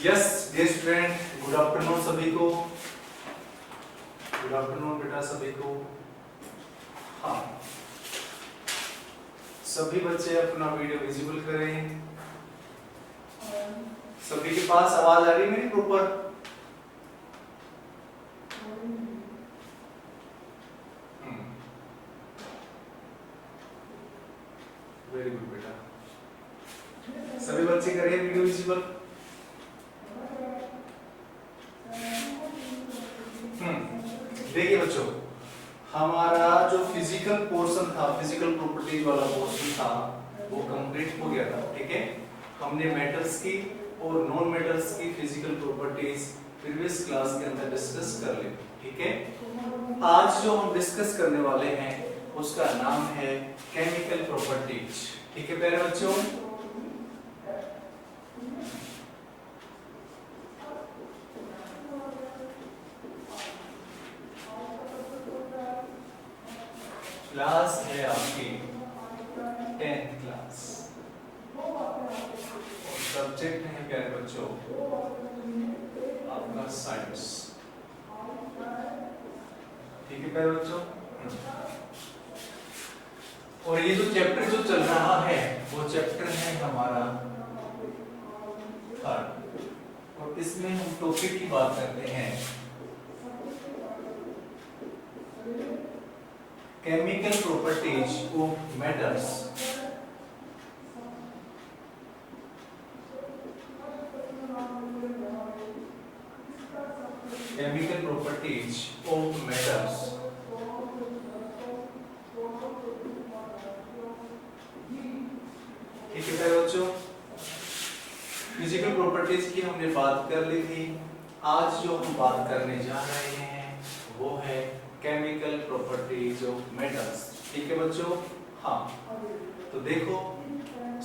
Yes dear student, good afternoon सभी को। Good afternoon बेटा सभी को। हाँ, सभी बच्चे अपना वीडियो विजिबल करें। सभी के पास आवाज आ रही है मेरी प्रॉपर? वेरी गुड बेटा। सभी बच्चे करें वीडियो विजिबल। देखिए बच्चों, हमारा जो फिजिकल पोर्शन था, फिजिकल प्रॉपर्टीज वाला पोर्शन था, वो कंप्लीट हो गया था। ठीक है, हमने मेटल्स की और नॉन मेटल्स की फिजिकल प्रॉपर्टीज प्रीवियस क्लास के अंदर डिस्कस कर ली। ठीक है, आज जो हम डिस्कस करने वाले हैं उसका नाम है केमिकल प्रॉपर्टीज। ठीक है प्यारे बच्चों, क्लास है आपकी 10th क्लास और सब्जेक्ट है प्यारे बच्चों आपका साइंस। ठीक है प्यारे बच्चों, और ये जो चैप्टर जो चल रहा है वो चैप्टर है हमारा थर्ड, और इसमें हम टॉपिक की बात करते हैं chemical properties of metals. Chemical properties of metals. ठीक है प्यारे बच्चों, फिजिकल प्रॉपर्टीज की हमने बात कर ली थी। आज जो हम बात करने जा रहे हैं वो है केमिकल प्रॉपर्टीज ऑफ मेटल्स। ठीक है बच्चों, हाँ तो देखो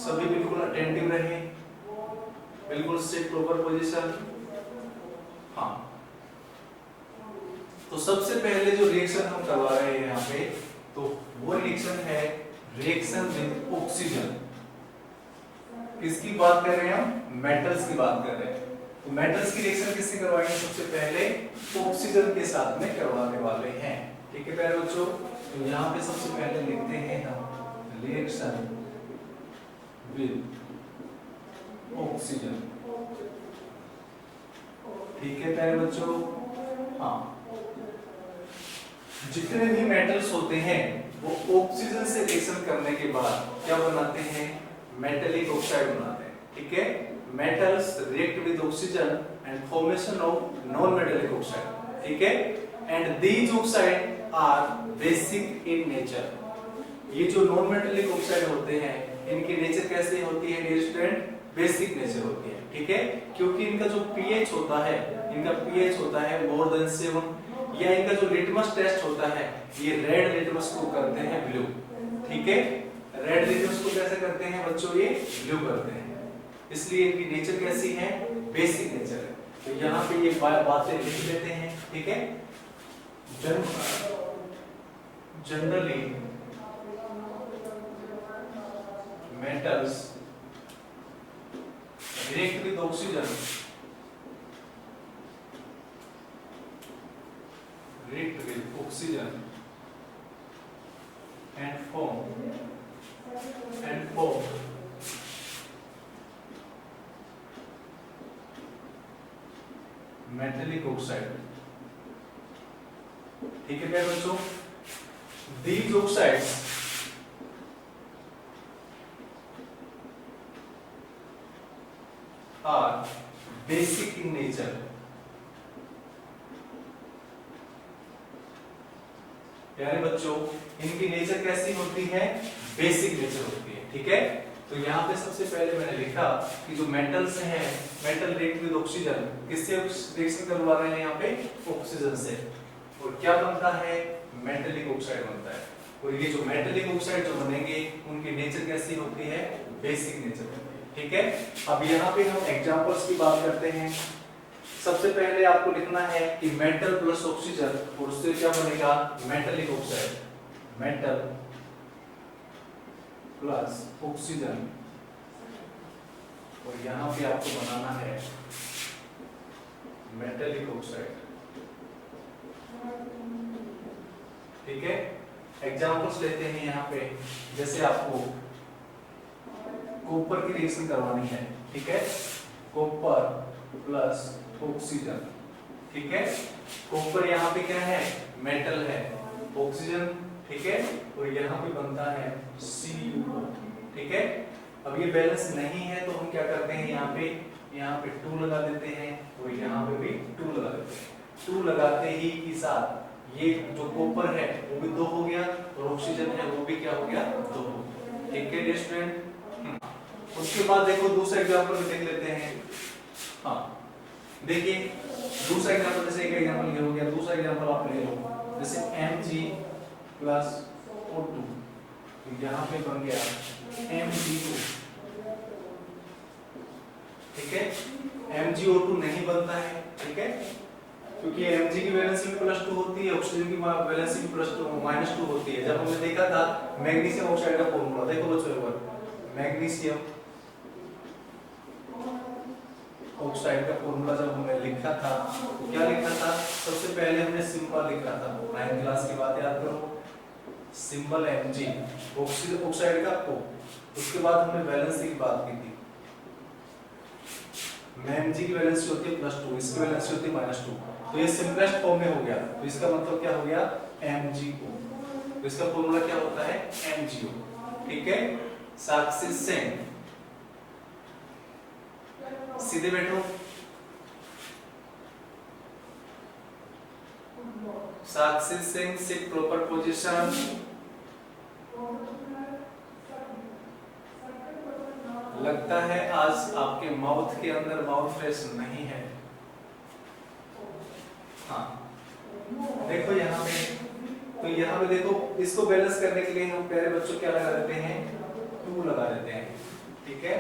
सभी बिल्कुल अटेंटिव रहे, बिल्कुल सिट प्रॉपर पोजीशन। हाँ, तो सबसे पहले जो रिएक्शन हम करवा रहे हैं यहाँ पे, तो वो रिएक्शन है रिएक्शन विद ऑक्सीजन। किसकी बात कर रहे हैं हम? मेटल्स की बात कर रहे हैं। तो मेटल्स की रिएक्शन किससे करवाएंगे? सबसे पहले ऑक्सीजन के साथ में करवाने वाले हैं। ठीक है प्यारे बच्चों, तो यहाँ पे सबसे पहले लिखते हैं हम रिएक्शन विद ऑक्सीजन। ठीक है प्यारे बच्चों, हाँ जितने भी मेटल्स होते हैं वो ऑक्सीजन से रिएक्शन करने के बाद क्या बनाते हैं? मेटेलिक ऑक्साइड बनाते हैं। ठीक है, metals react with oxygen and formation of non metallic oxide. ठीक है, and these oxide are basic in nature. ये जो नॉन मेटेलिक ऑक्साइड होते हैं इनकी नेचर कैसे होती है डियर स्टूडेंट? बेसिक नेचर होती है। ठीक है, क्योंकि इनका जो पीएच होता है, इनका पीएच होता है मोर देन 7, या इनका जो लिटमस टेस्ट होता है ये रेड लिटमस को करते हैं ब्लू। ठीक है, रेड लिटमस को कैसे करते हैं बच्चों? ये ब्लू करते हैं, इसलिए इनकी नेचर कैसी है? बेसिक नेचर है। तो यहाँ पे ये बातें लिख लेते हैं। ठीक है, generally metals react with oxygen, react with oxygen and form metallic oxide। ठीक है क्या बच्चों? These oxides are basic in nature। प्यारे बच्चों, इनकी नेचर कैसी होती है? बेसिक नेचर होती है। ठीक है, तो यहाँ पे सबसे पहले मैंने लिखा कि जो मेटल्स हैं, मेटल रिएक्ट विद ऑक्सीजन, किससे रिएक्शन करवा रहे हैं यहाँ पे? ऑक्सीजन से, और क्या बनता है? मेटेलिक ऑक्साइड बनता है। और ये जो मेटेलिक ऑक्साइड जो बनेंगे उनकी नेचर कैसी होती है? बेसिक नेचर होती है। ठीक है, अब यहाँ पे हम एग्जांपल्स की बात करते हैं। सबसे पहले आपको लिखना है कि मेटल प्लस ऑक्सीजन, और उससे क्या बनेगा? Metallic oxide. Metal plus oxygen, और यहाँ पे आपको बनाना है मेटेलिक ऑक्साइड। ठीक है, एग्जांपल्स लेते हैं यहाँ पे। जैसे आपको कॉपर की रिएक्शन करवानी है, ठीक है, कॉपर प्लस ऑक्सीजन। ठीक है, कॉपर यहाँ पे क्या है, मेटल है, ऑक्सीजन, ठीक है, और यहाँ पे बनता है CuO। ठीक है, अब ये बैलेंस नहीं है तो हम क्या करते हैं, यहाँ पे 2 लगा देते हैं और यहाँ पे भी 2 लगा देते हैं। 2 लगाते ही के साथ ये जो कॉपर है वो भी 2 हो गया और ऑक्सीजन है वो भी क्या हो गया, 2 हो गया। ठीक है स्टूडेंट। उसके बाद देखो दूसरा एग्जांपल भी देख लेते हैं। हाँ देखिए दूसरा एग्जांपल, जैसे एक एग्जांपल ये हो गया, दूसरा एग्जांपल आप ले लो, जैसे Mg प्लस O2, तो यहाँ पे बन गया Mg2। ठीक है, MgO2 नहीं बनता है, ठीक है, क्योंकि Mg की वैलेंसी भी +2 होती है, ऑक्सीजन की वैलेंसी भी -2 होती है। जब हमने देखा था मैग्नीशियम ऑक्साइड का फॉर्मूला, देखो बच्चों एक बार, मैग्नीशियम ऑक्साइड का फॉर्मूला जब हमने लिखा था तो क्या लिखा था, सबसे पहले हमने सिंबल लिखा था, 9th क्लास की बात याद करो, सिंबल Mg ऑक्साइड का O। उसके बाद हमने वैलेंसी की बात की थी, Mg की वैलेंसी होती है +2, इसकी वैलेंसी होती है -2, तो ये सिंपलेस्ट फॉर्म में हो गया, तो इसका मतलब क्या हो गया, MgO। तो इसका फॉर्मूला क्या होता है, MgO। ठीक है, साक्षी सेन, सीधे बैठो, साक्षी सिंह सिट प्रॉपर पोजीशन। लगता है आज आपके माउथ के अंदर माउथ फ्रेश नहीं है। हाँ देखो यहाँ पे, तो यहाँ पे देखो इसको बैलेंस करने के लिए हम प्यारे बच्चों क्या लगा देते हैं, 2 लगा देते हैं। ठीक है,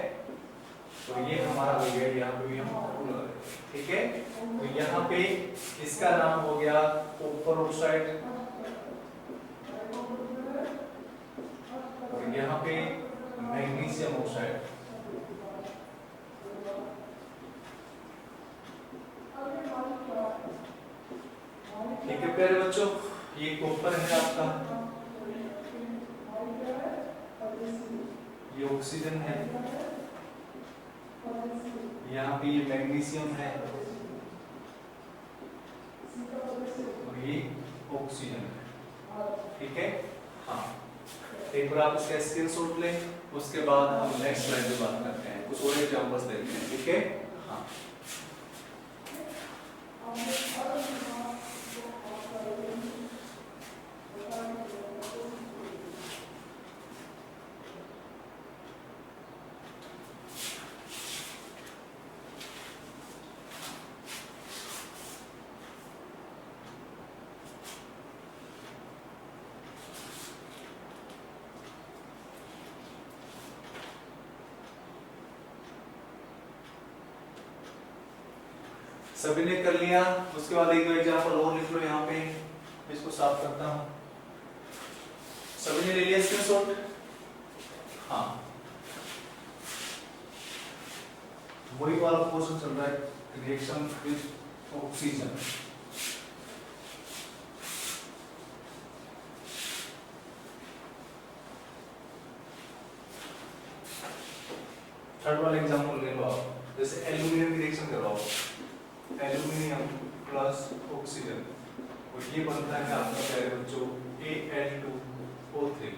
तो ये हमारा हो गया, यहाँ पे भी हम 2 लगा देते हैं। ठीक है, तो यहाँ पे इसका नाम हो गया कॉपर ऑक्साइड और यहाँ पे मैग्नीशियम ऑक्साइड। ठीक है प्यारे बच्चों, ये कॉपर है आपका, ये ऑक्सीजन है, यहाँ पे ये मैग्नीशियम है और ये ऑक्सीजन है। ठीक है, हाँ एक बार आप इसका स्क्रीनशॉट लें, उसके बाद हम नेक्स्ट स्लाइड पे बात करते हैं, कुछ और एग्जांपल्स देखते हैं। ठीक है, हाँ सभी ने कर लिया। उसके बाद एक दो एग्जांपल और लिख लो, यहाँ पे इसको साफ करता हूँ। सभी ने ले लिया स्क्रीनशॉट? हाँ वही वाला क्वेश्चन चल रहा है, रिएक्शन विद ऑक्सीजन। थर्ड वाला एग्जांपल ले लो आप, जैसे एल्यूमिनियम की रिएक्शन करवाओ, एल्यूमिनियम प्लस ऑक्सीजन और ये बनता है आपका प्यारे बच्चों Al2O3।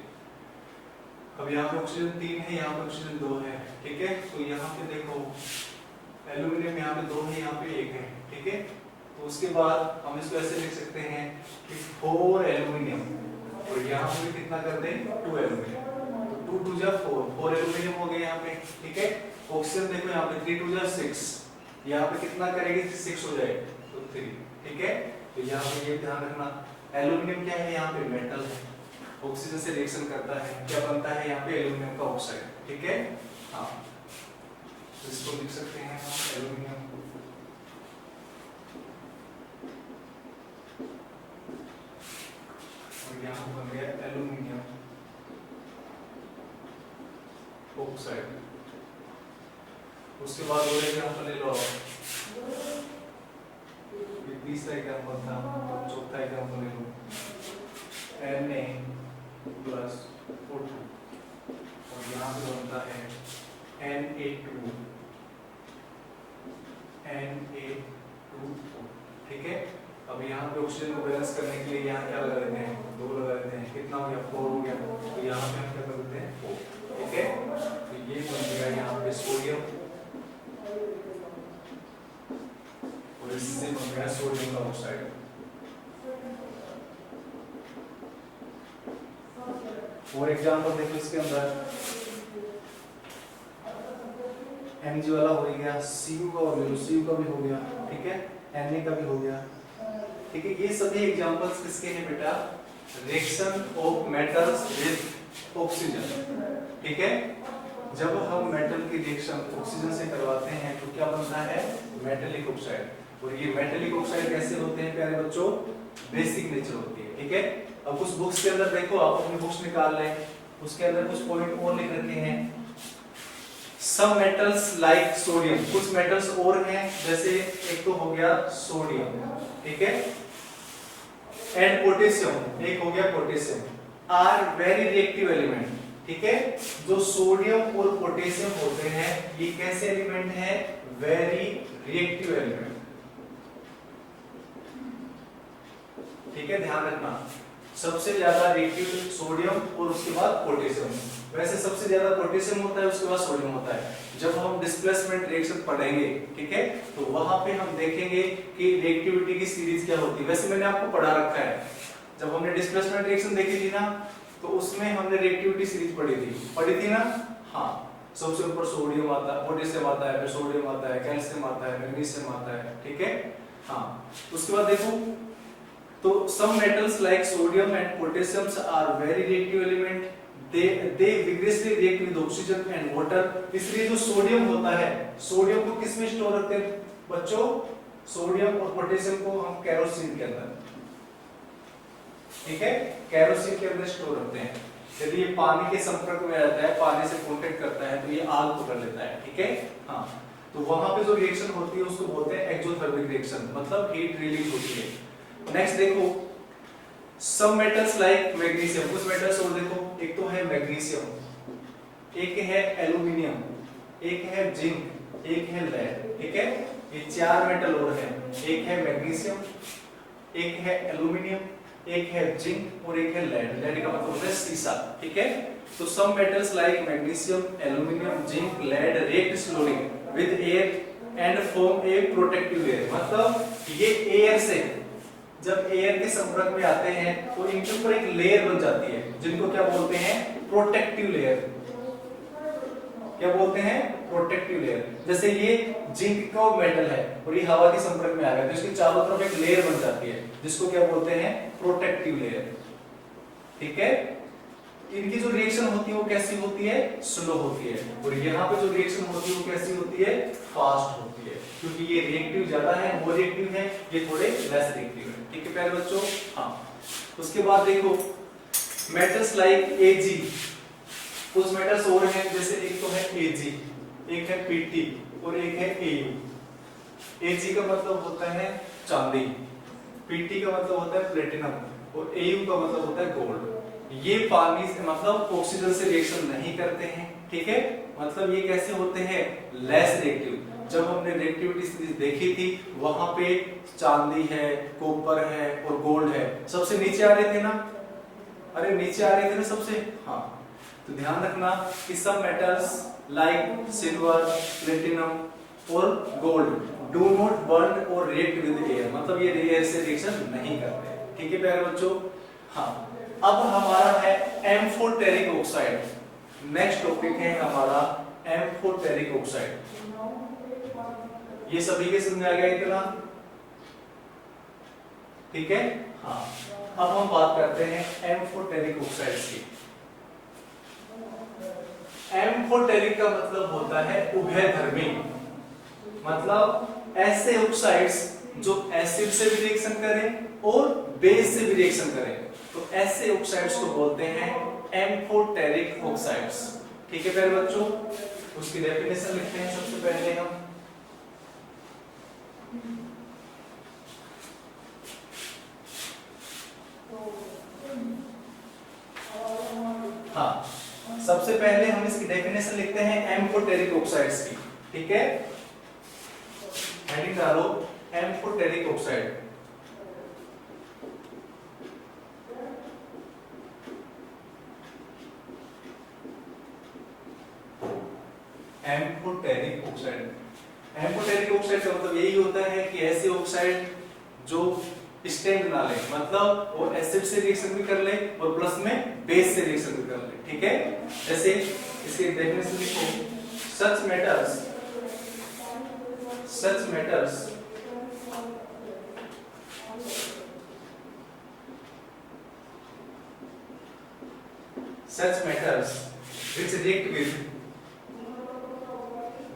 अब यहाँ पे ऑक्सीजन 3 है, यहाँ पे ऑक्सीजन 2 है। ठीक है, तो यहाँ पे देखो एल्यूमिनियम यहाँ पे 2 है, यहाँ पे 1 है। ठीक है, तो उसके बाद हम इसको ऐसे लिख सकते हैं कि 4 एल्यूमिनियम और यहाँ पे कितना कर दें, 2 एल्यूमिनियम, तो 2 2 जा 4 एल्यूमिनियम हो गए यहाँ पे। ठीक है, ऑक्सीजन देखो यहाँ पे 3 2 जा 6, यहाँ पे कितना करेगी, 6 हो जाए तो 3। ठीक है, तो यहाँ पे ये ध्यान रखना, एल्यूमिनियम क्या है, यहाँ पे मेटल है, ऑक्सीजन से रिएक्शन करता है, क्या बनता है यहाँ पे, एल्यूमिनियम का ऑक्साइड। ठीक है, हाँ तो इसको लिख सकते हैं हम एल्यूमिनियम, और यहाँ बन गया एल्यूमिनियम ऑक्साइड। उसके बाद और एग्जांपल ले लो, तीसरा एग्जांपल था, तो चौथा एग्जांपल ले लो Na+O2 और यहाँ पे बनता है Na2O। ठीक है, अब यहाँ पे ऑक्सीजन को बैलेंस करने के लिए यहाँ क्या लगा देते हैं, 2 लगा देते हैं, कितना हो गया 4 हो गया, तो यहाँ पे हम क्या कर देते हैं 4। ठीक है, तो ये बन गया यहाँ पे सोडियम और इससे बन गया सोडियम का ऑक्साइड। और एग्जांपल देखो इसके अंदर Mg वाला हो गया, Cu का हो गया, Cu का भी हो गया, ठीक है, Na का भी हो गया। ठीक है, ये सभी एग्जांपल्स किसके हैं बेटा, reaction of metals with oxygen. ठीक है, जब हम मेटल की रिएक्शन ऑक्सीजन से करवाते हैं तो क्या बनता है, मेटेलिक ऑक्साइड। और ये मेटेलिक ऑक्साइड कैसे होते हैं प्यारे बच्चों, बेसिक नेचर होती है। ठीक है, अब कुछ बुक्स के अंदर देखो, आप अपनी बुक्स निकाल लें, उसके अंदर कुछ पॉइंट और लिख रखे हैं। सम मेटल्स लाइक सोडियम, कुछ मेटल्स और हैं, जैसे एक तो हो गया सोडियम, ठीक है, एंड पोटेशियम, एक हो गया potassium, are very reactive element. ठीक है, जो सोडियम और पोटेशियम होते हैं ये कैसे एलिमेंट हैं, वेरी रिएक्टिव एलिमेंट। ठीक है, ध्यान रखना, सबसे ज्यादा रिएक्टिव सोडियम और उसके बाद पोटेशियम। वैसे सबसे ज्यादा पोटेशियम होता है, उसके बाद सोडियम होता है। जब हम डिस्प्लेसमेंट रिएक्शन पढ़ेंगे, ठीक है, तो वहां पे हम देखेंगे कि रिएक्टिविटी की सीरीज क्या होती है। वैसे मैंने आपको पढ़ा रखा है, जब हमने डिस्प्लेसमेंट रिएक्शन देखी थी ना, तो उसमें हमने रिएक्टिविटी सीरीज पढ़ी थी ना। हाँ, सबसे ऊपर सोडियम आता है, पोटेशियम आता है, फिर सोडियम आता है, कैल्शियम आता है, मैग्नीशियम आता है। ठीक है, हाँ, उसके बाद देखो, तो some metals like sodium and potassium are very reactive element. They vigorously react with oxygen and water. इसलिए जो सोडियम होता है, सोडियम को किस में स्टोर रखते हैं बच्चों, सोडियम और पोटेशियम को हम केरोसिन के अंदर, ठीक है, केरोसिन के अंदर स्टोर रखते हैं। यदि ये पानी के संपर्क में आता है, पानी से कांटेक्ट करता है, तो ये आग पकड़ लेता है। ठीक है, हाँ, तो वहां पे जो रिएक्शन होती है उसको बोलते हैं एक्सोथर्मिक रिएक्शन, मतलब हीट रिलीज होती है। नेक्स्ट देखो, सम मेटल्स लाइक मैग्नीशियम, कुछ मेटल्स और देखो, एक तो है मैग्नीशियम, एक है एल्युमिनियम, एक है जिंक, एक है लेड। ठीक है, ये 4 मेटल और हैं, एक है मैग्नीशियम, एक है एल्युमिनियम, एक है जिंक और एक है लेड। लेड का मतलब होता है सीसा। ठीक है, तो some metals like magnesium, aluminium, zinc, lead react slowly with air and form a protective layer. मतलब ये एयर से जब एयर के संपर्क में आते हैं तो इनके ऊपर एक लेयर बन जाती है, जिनको क्या बोलते हैं, प्रोटेक्टिव लेयर। क्या बोलते हैं, प्रोटेक्टिव लेयर। जैसे ये जिंक का मेटल है और ये हवा के संपर्क में आ गया तो इसके चारों तरफ एक लेयर बन जाती है, जिसको क्या बोलते हैं, प्रोटेक्टिव लेयर। ठीक है, इनकी जो रिएक्शन होती है वो कैसी होती है, स्लो होती है, और यहाँ पे जो रिएक्शन होती है वो कैसी होती है, फास्ट होती है, क्योंकि ये रिएक्टिव ज्यादा है, वो रिएक्टिव है, ये थोड़े लेस रिएक्टिव है। ठीक है प्यारे बच्चों, हाँ, उसके बाद देखो मेटल्स लाइक Ag, कुछ मेटल्स और हैं, जैसे एक तो है Ag, एक है Pt और एक है Au। Ag का मतलब होता है चांदी, Pt का मतलब होता है प्लेटिनम और Au का मतलब होता है गोल्ड। ये पानी से मतलब ऑक्सीजन से रिएक्शन नहीं करते हैं। ठीक है, मतलब ये कैसे होते हैं, लेस रिएक्टिव। जब हमने रिएक्टिविटी सीरीज देखी थी वहां पे चांदी है, कॉपर है और गोल्ड है, सबसे नीचे आ रहे थे ना, अरे नीचे आ रहे थे ना सबसे। हाँ, तो ध्यान रखना कि सब मेटल्स लाइक सिल्वर, प्लेटिनम और गोल्ड डू नॉट बर्न और रिएक्ट विद एयर, मतलब ये एयर से रिएक्शन नहीं करते। ठीक है प्यारे बच्चों, हाँ, अब हमारा है एम्फोटेरिक ऑक्साइड। नेक्स्ट टॉपिक है हमारा एम्फोटेरिक ऑक्साइड। ये सभी के समझ आ गया इतना? ठीक है, हाँ, अब हम बात करते हैं एम्फोटेरिक ऑक्साइड्स की। एम्फोटेरिक का मतलब होता है उभयधर्मी, मतलब ऐसे ऑक्साइड्स जो एसिड से भी रिएक्शन करें और बेस से भी रिएक्शन करें, तो ऐसे ऑक्साइड्स को बोलते हैं एम्फोटेरिक ऑक्साइड्स। ठीक है प्यारे बच्चों, उसकी डेफिनेशन लिखते हैं सबसे पहले हम। सबसे पहले हम इसकी डेफिनेशन लिखते हैं एम्फोटेरिक ऑक्साइड्स की, ठीक है। हेडिंग डालो amphoteric oxide. Amphoteric oxide, amphoteric oxide का मतलब यही होता है कि ऐसे ऑक्साइड जो स्टैंड ना ले, मतलब वो एसिड से रिएक्शन भी कर ले और प्लस में बेस से रिएक्शन भी कर ले, ठीक है। जैसे इसके डेफिनेशन लिखो, सच metals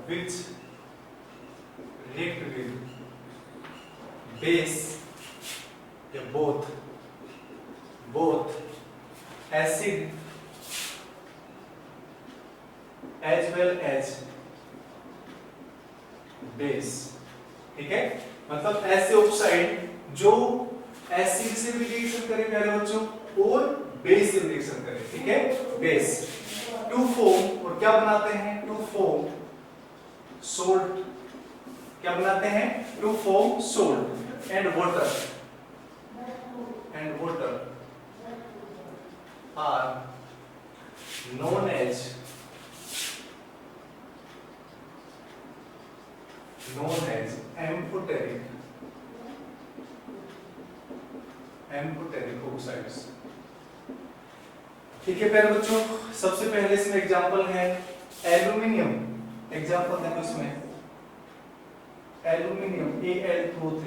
which react with base या both acid as well as base, ठीक है। मतलब ऐसे ऑक्साइड जो एसिड से भी रिएक्शन करे प्यारे बच्चों और बेस से रिएक्शन करे, ठीक है। बेस टू फॉर्म, और क्या बनाते हैं, टू फॉर्म सोल्ट, क्या बनाते हैं, to form salt and water are known as amphoteric oxides, ठीक है प्यारे बच्चों। सबसे पहले इसमें एग्जांपल है एल्यूमिनियम, एग्जांपल देखो इसमें एल्यूमिनियम Al2O3,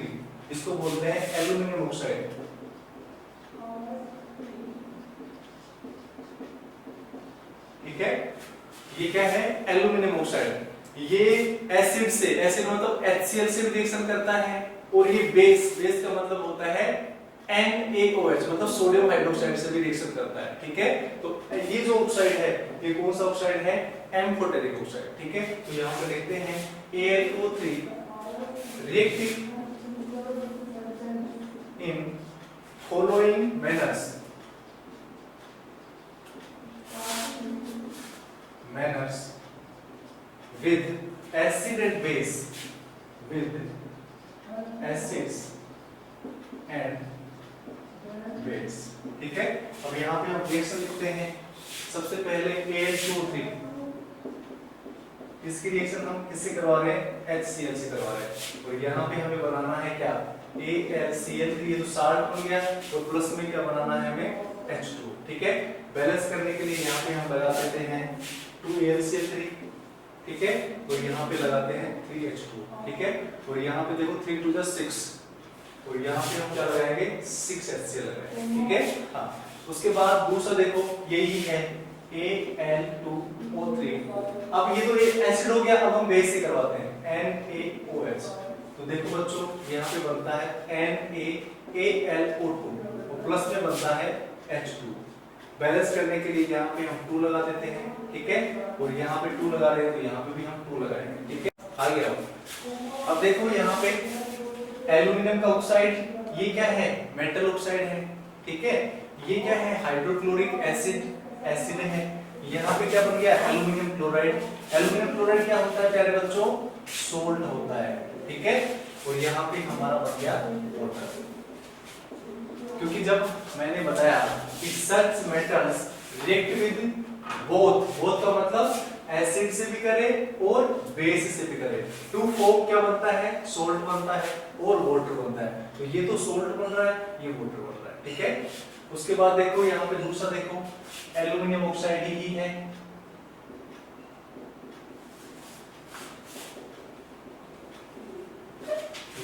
इसको बोलते हैं एल्यूमिनियम ऑक्साइड, ठीक है। ये क्या है, एल्यूमिनियम ऑक्साइड। ये एसिड से, एसिड मतलब HCl से भी रिएक्शन करता है, और ये बेस का मतलब होता है NaOH मतलब सोडियम हाइड्रोक्साइड से भी रिएक्शन करता है, ठीक है। तो ये जो ऑक्साइड है, ये कौन सा ऑक्साइड है, एम्फोटेरिक ऑक्साइड, ठीक है। तो यहां पे देखते हैं Al2O3 reacting in following manners with acid and base, with acids and base, ठीक है। अब यहाँ पे हम रिएक्शन लिखते हैं। सबसे पहले Al2O3, इसकी रिएक्शन हम किससे करवा रहे हैं, HCl से करवा रहे हैं, और यहाँ पे हमें बनाना है क्या, AlCl3, ये तो साल्ट बन गया, तो प्लस में क्या बनाना है हमें, H2, ठीक है। बैलेंस करने के लिए यहाँ पे हम लगा देते हैं 2AlCl3, ठीक है, और यहाँ पे लगाते हैं 3H2, ठीक है। और यहाँ पे देखो 3 2 6, और यहाँ पे हम क्या लगाएंगे, 6HCl लगाएंगे, ठीक है। हाँ, उसके बाद दूसरा देखो यही है Al2O3। अब ये तो एक एसिड हो गया, अब हम बेस से करवाते हैं NaOH। तो देखो बच्चों यहाँ पे बनता है NaAlO2 और प्लस में बनता है H2। बैलेंस करने के लिए यहाँ पे हम 2 लगा देते हैं, ठीक है, और यहाँ पे 2 लगा रहे हैं तो यहाँ पे भी हम 2 लगाएंगे, ठीक है। आगे आओ, अब देखो यहाँ पे एल्यूमिनियम का ऑक्साइड, ये क्या है, मेटल ऑक्साइड है, ठीक है। ये क्या है, हाइड्रोक्लोरिक एसिड है। यहाँ पे क्या बन गया, एल्यूमिनियम क्लोराइड। एल्यूमिनियम क्लोराइड क्या होता है प्यारे बच्चों, सोल्ट होता है, ठीक है। और यहाँ पे हमारा बन गया वाटर, क्योंकि जब मैंने बताया कि सच मेटल्स रिएक्ट विद बोथ का मतलब एसिड से भी करे और बेस से भी करे। 2 क्या बनता है, सोल्ट बनता है और वाटर बनता है। तो ये तो सोल्ट बन रहा है, ये वाटर बन रहा है, ठीक है। उसके बाद देखो यहाँ पे दूसरा देखो एल्यूमिनियम ऑक्साइड ही है,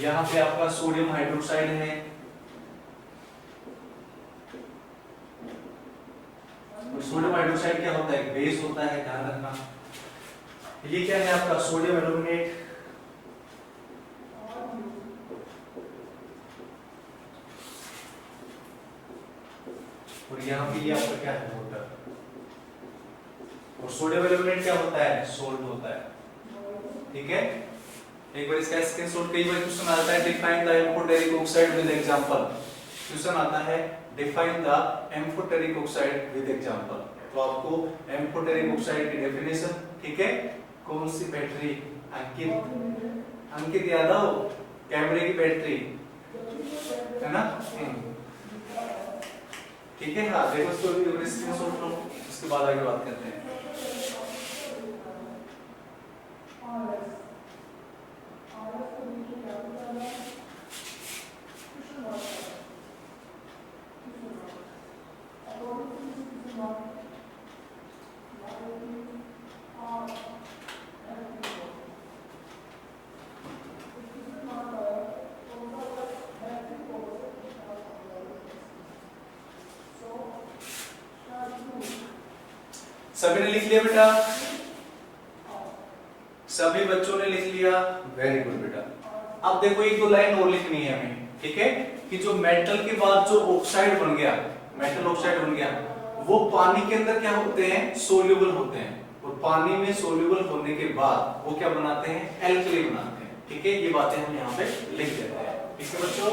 यहाँ पे आपका सोडियम हाइड्रोक्साइड है, सोडियम हाइड्रोक्साइड क्या होता है, बेस होता है, ध्यान रखना। ये क्या है आपका सोडियम एल्यूमिनेट, और यहाँ पे ये आपका क्या है, वाटर। और सोडियम एल्यूमिनेट क्या होता है, सोल्ट होता है, ठीक है। एक बार इसका स्क्रीनशॉट, कई बार क्वेश्चन आता है define the amphoteric oxide with example, question आता है define the amphoteric oxide with example. तो आपको एम्फोटेरिक ऑक्साइड की डेफिनेशन, ठीक है, कौन सी बैटरी, अंकित यादव, कैमरे की बैटरी है ना, ठीक है। हाँ देखो इसको स्क्रीनशॉट लो, उसके बाद आगे बात करते हैं। सभी ने लिख लिया बेटा, सभी बच्चों ने लिख लिया, वेरी गुड बेटा। अब देखो एक दो लाइन और लिखनी है हमें, ठीक है, कि जो मेटल के बाद जो ऑक्साइड बन गया, मेटल ऑक्साइड बन गया, वो पानी के अंदर क्या होते हैं, सोल्यूबल होते हैं, और पानी में सोल्यूबल होने के बाद वो क्या बनाते हैं, एल्कली बनाते हैं, ठीक है। ये बातें हम यहाँ पे लिख देते हैं, ठीक है बच्चों।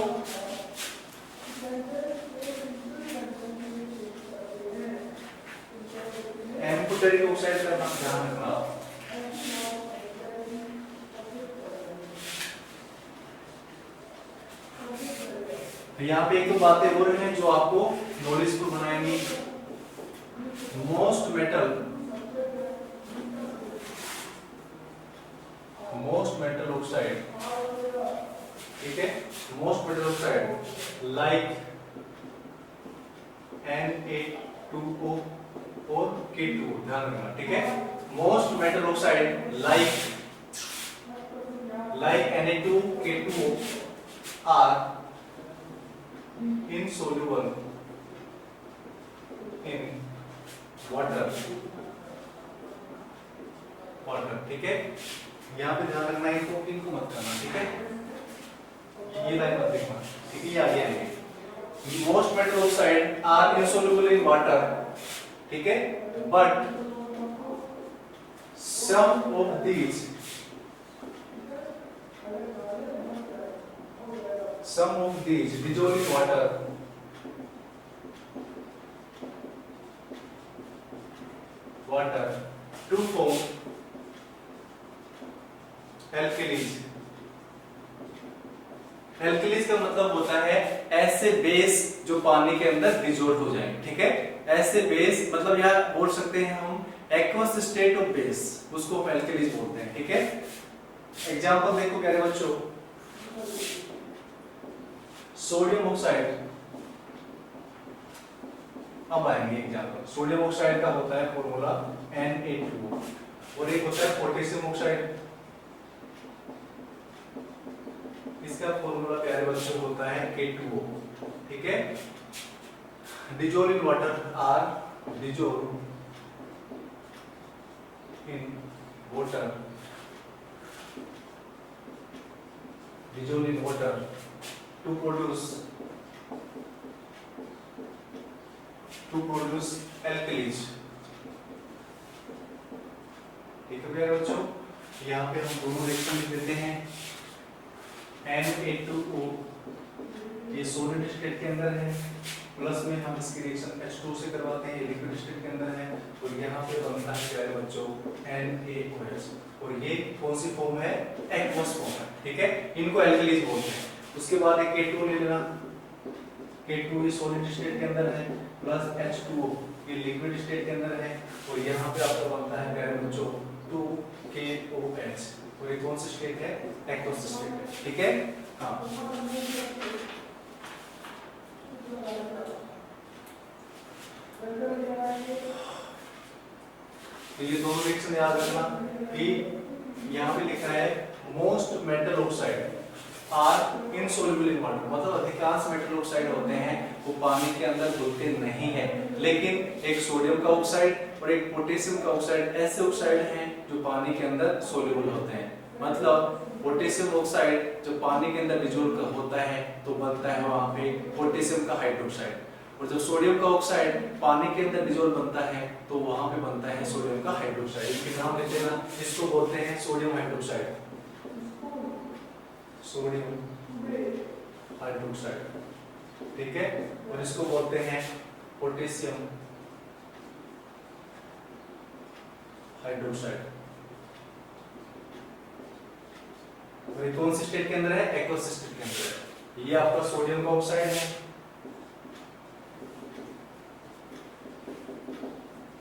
एम्फोटेरिक ऑक्साइड का ध्यान रखना। यहाँ पे एक दो बातें और हैं जो आपको नॉलेज को बनाएंगी। मोस्ट मेटल ऑक्साइड, ठीक है, most metal oxide like Na2O और K2, ध्यान रखना, ठीक है। Most metal oxide like Na2 K2 are insoluble in water, ठीक है। यहाँ पे ध्यान रखना है, इनको मत करना, ठीक है, ये लाइन मत देखना, ठीक है, ये आगे आएंगे। Most metal oxide are insoluble in water, ठीक है, but some of these dissolve in water to form alkalis। Alkalis का मतलब होता है ऐसे बेस जो पानी के अंदर डिसॉल्व हो जाए, ठीक है। ऐसे बेस मतलब यहाँ बोल सकते हैं हम एक्वस स्टेट ऑफ बेस, उसको हम एल्कलीज बोलते हैं, ठीक है। एग्जांपल देखो प्यारे बच्चों, सोडियम ऑक्साइड, अब आएंगे एग्जांपल। सोडियम ऑक्साइड का होता है फॉर्मूला Na2 और एक होता है पोटेशियम ऑक्साइड, इसका फॉर्मूला प्यारे बच्चों होता है K2O, ठीक है। Dissolve in water or dissolve in water, dissolve in water to produce alkalis, ठीक है प्यारे बच्चों। यहाँ पे हम दोनों रिएक्शन लिख देते हैं। Na2O ये सॉलिड स्टेट के अंदर है, प्लस में हम इसकी रिएक्शन H2 से करवाते हैं, ये लिक्विड स्टेट के अंदर है, और यहाँ पे बनता है प्यारे बच्चों NaOH, और ये कौन सी फॉर्म है, एक्वस फॉर्म है, ठीक है। इनको एल्कलीज बोलते हैं। उसके बाद एक K2 ले लेना, K2 ये सॉलिड स्टेट के अंदर है, प्लस H2O ये लिक्विड स्टेट के अंदर है, और यहाँ पे आपका बनता है प्यारे बच्चों 2KOH, और ये कौन सा स्टेट है, एक्वस स्टेट है, ठीक है। हाँ तो ये दोनों रिएक्शन याद रखना कि यहाँ पे लिखा है most metal oxide are insoluble in water, मतलब अधिकांश मेटल ऑक्साइड होते हैं वो पानी के अंदर घुलते नहीं है, लेकिन एक सोडियम का ऑक्साइड और एक पोटेशियम का ऑक्साइड ऐसे ऑक्साइड हैं जो पानी के अंदर सोल्यूबल होते हैं। मतलब पोटेशियम ऑक्साइड जो पानी के अंदर डिसॉल्व होता है तो बनता है वहां पे पोटेशियम का हाइड्रोक्साइड, और जब सोडियम का ऑक्साइड पानी के अंदर डिसॉल्व बनता है तो वहां पे बनता है सोडियम का हाइड्रोक्साइड। इसके नाम लेते हैं ना, इसको बोलते हैं सोडियम हाइड्रोक्साइड, सोडियम हाइड्रोक्साइड, ठीक है, और इसको बोलते हैं पोटेशियम हाइड्रोक्साइड। तो ये कौन सी स्टेट के अंदर है? एक्वस स्टेट के अंदर है। ये आपका सोडियम का ऑक्साइड है।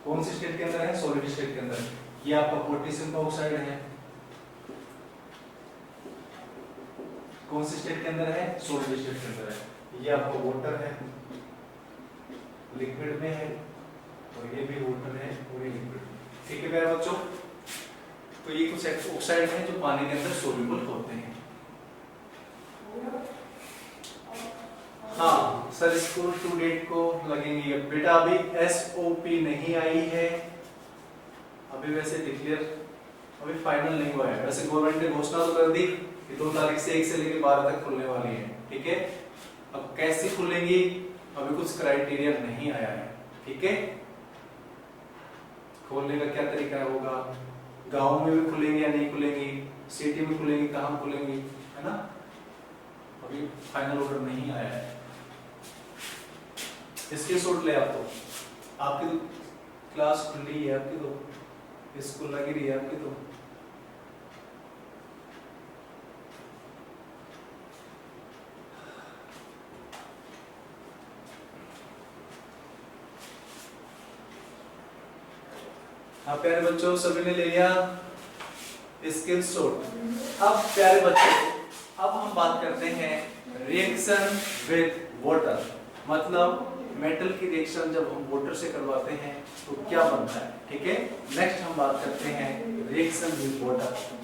कौन सी स्टेट के अंदर है? सॉलिड स्टेट के अंदर। ये आपका पोटेशियम का ऑक्साइड है। कौन सी स्टेट के अंदर है? सॉलिड स्टेट के अंदर है। ये आपका वाटर है, लिक्विड में है, और ये भी वाटर है और ये लिक्विड। ठीक है प्यारे बच्चों, तो ये कुछ ऑक्साइड हैं जो पानी के अंदर सोल्यूबल होते हैं। हाँ सर, इसको टू डेट को लगेंगे बेटा, अभी SOP नहीं आई है, अभी वैसे डिक्लेयर अभी फाइनल नहीं हुआ है। वैसे गवर्नमेंट ने घोषणा तो कर दी कि 2 तारीख से 1 से लेकर 12 तक खुलने वाली है। ठीक है, अब कैसी खुलेंगी अभी कुछ क्राइटेरिया नहीं आया है। ठीक है, खोलने का क्या तरीका होगा, गांव में भी खुलेंगे या नहीं खुलेंगी, सिटी में खुलेंगी, कहाँ खुलेंगी, है ना, अभी फाइनल ऑर्डर नहीं आया है। इसके शॉट ले आप, तो आपकी तो क्लास खुली है, आपकी तो स्कूल लगी रही है आपकी तो। हाँ प्यारे बच्चों, सभी ने ले लिया स्किल शॉट। अब प्यारे बच्चों, अब हम बात करते हैं रिएक्शन विद वाटर, मतलब मेटल की रिएक्शन जब हम वाटर से करवाते हैं तो क्या बनता है। ठीक है, नेक्स्ट हम बात करते हैं रिएक्शन विद वाटर।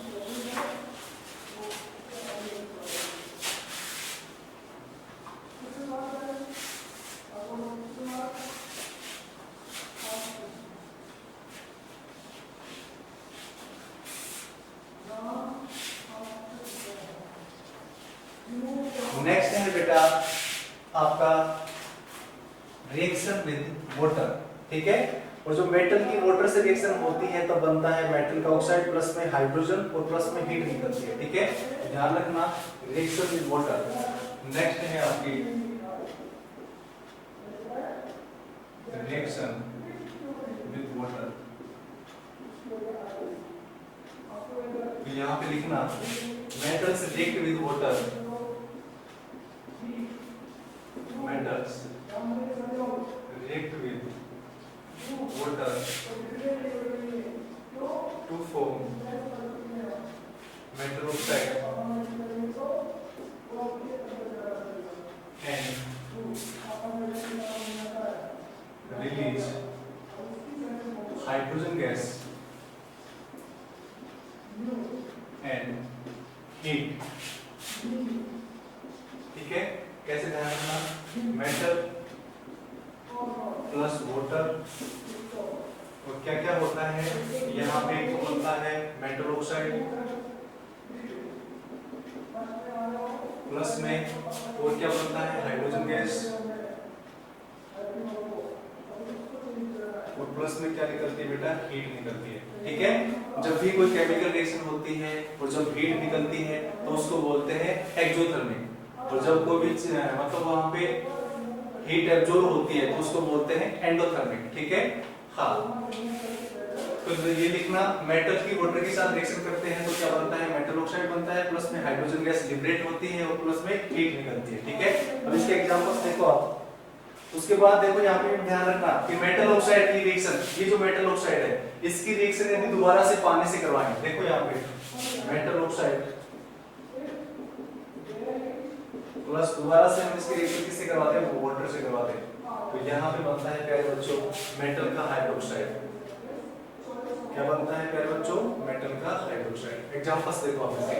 नेक्स्ट है बेटा आपका रिएक्शन विद वाटर। ठीक है, और जो मेटल की वाटर से रिएक्शन होती है तो बनता है मेटल का ऑक्साइड, प्लस में हाइड्रोजन और प्लस में हीट निकलती है। ठीक है, ध्यान रखना, रिएक्शन विद वाटर। नेक्स्ट है आपकी रिएक्शन विद वाटर। तो यहाँ पे लिखना metals react with water, metals react with water to form metal oxide and release hydrogen gas and heat। ठीक है, कैसे ध्यान रखना, मेटल प्लस वाटर, और क्या क्या होता है यहाँ पे, एक बनता है मेटल ऑक्साइड प्लस में, और क्या बनता है हाइड्रोजन गैस, और प्लस में क्या निकलती है बेटा, हीट निकलती है। ठीक है, जब भी कोई केमिकल रिएक्शन होती है और जब हीट निकलती है तो उसको बोलते हैं एक्सोथर्मिक, और जब कोई भी मतलब वहां पे हीट एब्जॉर्ब होती है तो उसको बोलते हैं एंडोथर्मिक। ठीक है, हाँ, तो ये लिखना, मेटल की वाटर के साथ रिएक्शन करते हैं तो क्या बनता है, मेटल ऑक्साइड बनता है, प्लस में हाइड्रोजन गैस लिबरेट होती है और प्लस में हीट निकलती है। ठीक है, अब इसके एग्जांपल्स देखो आप। उसके बाद देखो यहाँ पे ध्यान रखना कि मेटल ऑक्साइड की रिएक्शन, ये जो मेटल ऑक्साइड है इसकी रिएक्शन यदि दोबारा से पानी से करवाएं, देखो यहाँ पे मेटल ऑक्साइड प्लस दोबारा से हम इसकी रिएक्शन किससे करवाते हैं, वाटर से करवाते हैं। तो यहाँ पे बनता है प्यारे बच्चों मेटल का हाइड्रोक्साइड। क्या बनता है प्यारे बच्चों, मेटल का हाइड्रोक्साइड। एग्जांपल्स देखो आप इसके।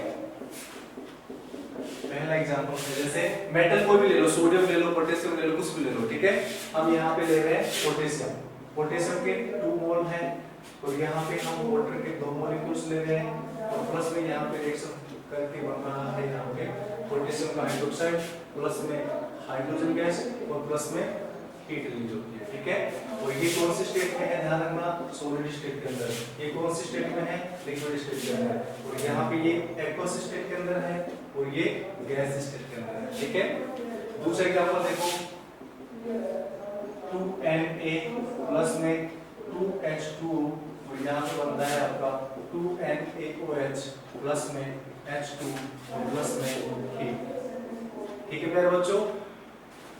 पहला एग्जांपल है, जैसे मेटल कोई भी ले लो, सोडियम ले लो, पोटेशियम ले लो, कुछ भी ले लो। ठीक है, हम यहाँ पे ले रहे हैं पोटेशियम। पोटेशियम के 2 मोल हैं, और यहाँ पे हम वाटर के 2 मॉलिक्यूल्स ले रहे हैं, और प्लस में यहाँ पे रिएक्शन करके बन रहा है यहाँ पे पोटेशियम का हाइड्रोक्साइड, प्लस में हाइड्रोजन गैस और प्लस में हीट रिलीज होती है। ठीक है, और ये कौन सी स्टेट में है, ध्यान रखना, सॉलिड स्टेट के अंदर। ये कौन सी स्टेट में है, लिक्विड स्टेट के अंदर, और यहाँ पे ये एक्वस स्टेट के अंदर है और ये गैस स्टेट के अंदर है। ठीक है, दूसरा एग्जांपल देखो, 2Na प्लस में 2H2O, और तो यहाँ पे बनता है आपका 2NaOH प्लस में H2 और प्लस में हीट। ठीक है प्यारे बच्चों,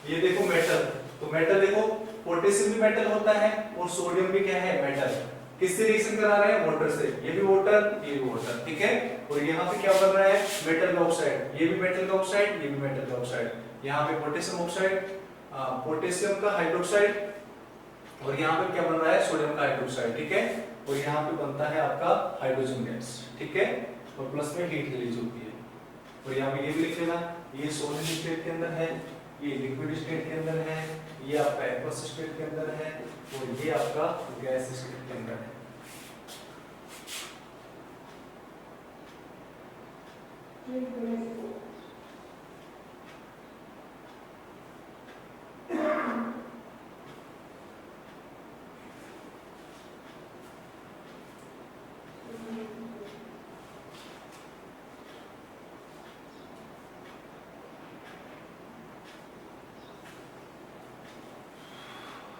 ये देखो मेटल, तो मेटल देखो पोटेशियम भी मेटल होता है और सोडियम भी क्या है मेटल। किससे रिएक्शन करा रहे हैं? वाटर से। ये भी वाटर, ये भी वाटर, ठीक है। और यहाँ पे क्या बन रहा है? मेटल का ऑक्साइड, ये भी मेटल का ऑक्साइड, ये भी मेटल का ऑक्साइड। यहाँ पे पोटेशियम ऑक्साइड, पोटेशियम का हाइड्रोक्साइड, और यहाँ पे क्या बन रहा है? सोडियम का हाइड्रोक्साइड, ठीक है। और यहाँ पे बनता है आपका हाइड्रोजन गैस, ठीक है। और प्लस में हीट रिलीज होती है। और यहाँ पे ये भी लिख लेना, ये सॉलिड स्टेट के अंदर है, ये लिक्विड स्टेट के अंदर है, ये आपका एक्वस स्टेट के अंदर है, और ये आपका गैस स्टेट के अंदर है।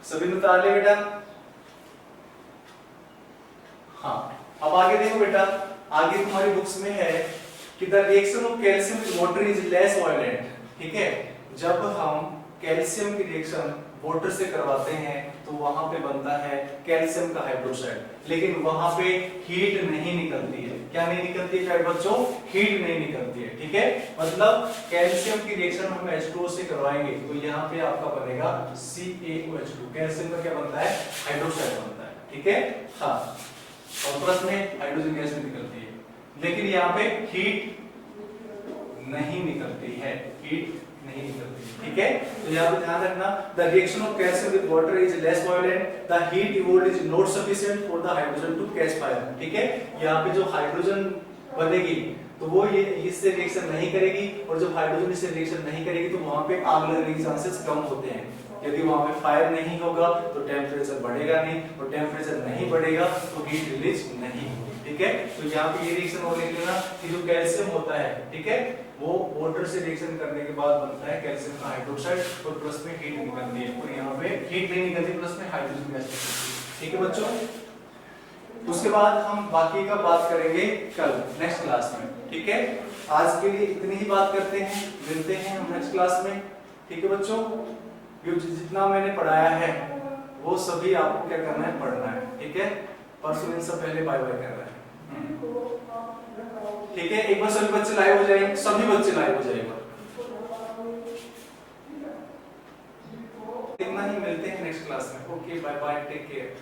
सभी ने उतार लिया बेटा? हाँ, अब आगे देखो बेटा, आगे तुम्हारी बुक्स में है कि the reaction of calcium with water is less violent, ठीक है। जब हम कैल्शियम की रिएक्शन वाटर से करवाते हैं तो वहां पे बनता है कैल्शियम का हाइड्रोक्साइड, लेकिन वहां पे हीट नहीं निकलती है। क्या नहीं निकलती है बच्चों? हीट नहीं निकलती है, ठीक है। मतलब कैल्शियम की रिएक्शन हम H2O से करवाएंगे तो यहाँ पे आपका बनेगा CaOH2, कैल्शियम का क्या बनता है? हाइड्रोक्साइड बनता है, ठीक है। हाँ, और प्लस में हाइड्रोजन गैस भी निकलती है, लेकिन यहाँ पे हीट नहीं निकलती है, हीट नहीं निकलती, ठीक है। तो यहाँ पे ध्यान रखना, the reaction of calcium with water is less violent, the heat evolved is not sufficient for the hydrogen to catch fire, ठीक है। यहाँ पे जो हाइड्रोजन बनेगी तो वो ये इससे रिएक्शन नहीं करेगी, और जब हाइड्रोजन इससे रिएक्शन नहीं करेगी तो वहां पे आग लगने के चांसेस कम होते हैं। यदि वहां पे फायर नहीं होगा तो टेम्परेचर बढ़ेगा नहीं, और टेम्परेचर नहीं बढ़ेगा तो हीट रिलीज नहीं होगी, ठीक है। तो यहाँ पे ये रिएक्शन और लिख लेना कि जो कैल्शियम होता है, ठीक है, वो वाटर से रिएक्शन करने के बाद बनता है कैल्शियम का हाइड्रोक्साइड, और प्लस में हीट निकलती है, और यहाँ पे हीट नहीं निकलती, प्लस में हाइड्रोजन गैस निकलती है, ठीक है बच्चों। उसके बाद हम बाकी का बात करेंगे कल नेक्स्ट क्लास में, ठीक है। आज के लिए इतनी ही बात करते हैं, मिलते हैं हम नेक्स्ट क्लास में, ठीक है बच्चों। जितना मैंने पढ़ाया है वो सभी आपको क्या करना है? पढ़ना है, ठीक है। परसों दिन से पहले बाय बाय कर रहा है, ठीक है। एक बार सभी बच्चे लाइव हो जाएंगे, सभी बच्चे लाइव हो जाएंगे, इतना ही, मिलते हैं नेक्स्ट क्लास में। Okay, bye bye, take care.